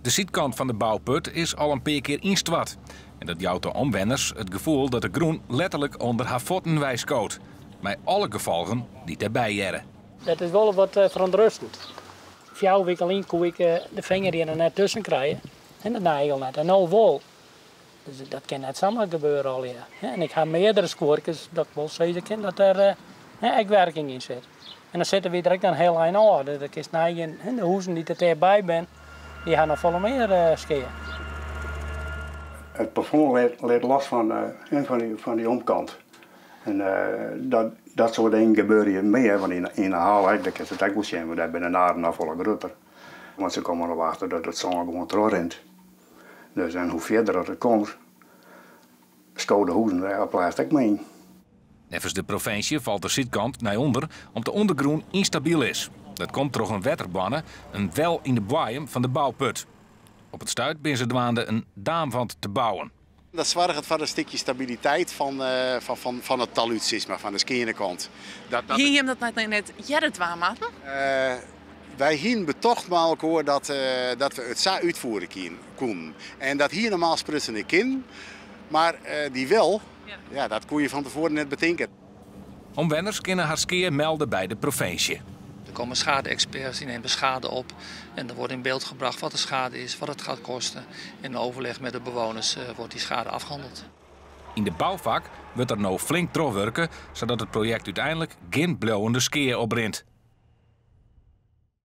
De zijkant van de bouwput is al een paar keer instwart. En dat jouwt de omwenners het gevoel dat de groen letterlijk onder haar voeten wijskoot. Met alle gevolgen die daarbij jaren. Dat is wel wat verontrustend. 4 weken alleen kon ik de vinger hier er net tussen krijgen. En de nagel net. En nou wel. Dus dat kan net samen gebeuren al, ja. En ik heb meerdere scoortjes dat ik wel zeggen dat er echt werking in zit. En dan zitten we direct een heel eind aan. Dat is neigen en de huizen die er erbij zijn, die gaan nog veel meer scheren. Het plafond leed los van die omkant. En dat soort dingen gebeuren hier meer, want in de haal dat is het ook wel zien, maar daar ben de naren nog volle groter. Want ze komen erop achter dat het zon gewoon doorrent. Dus en hoe verder dat het komt, schouw de hoezen daar blijft ook mee. Nevens de provincie valt de zijkant naar onder omdat de ondergrond instabiel is. Dat komt door een waterbannen, een wel in de boeien van de bouwput. Op het stuit ben ze dwaande een daamwand te bouwen. Dat zorgt voor een stukje stabiliteit van het taluutsisme, van de skierenkant. Hier je dat net het waar maken? Wij hier betocht met elkaar dat we het zo uitvoeren konden. En dat hier normaal sprutsen ik in, maar die wel, ja, dat kon je van tevoren net bedenken. Omwenners kunnen haar skeer melden bij de provincie. Er komen schade-experts, die nemen schade op. En er wordt in beeld gebracht wat de schade is, wat het gaat kosten. In overleg met de bewoners wordt die schade afgehandeld. In de bouwvak wordt er nou flink doorwerken, zodat het project uiteindelijk geen blauwende skeer opbrengt.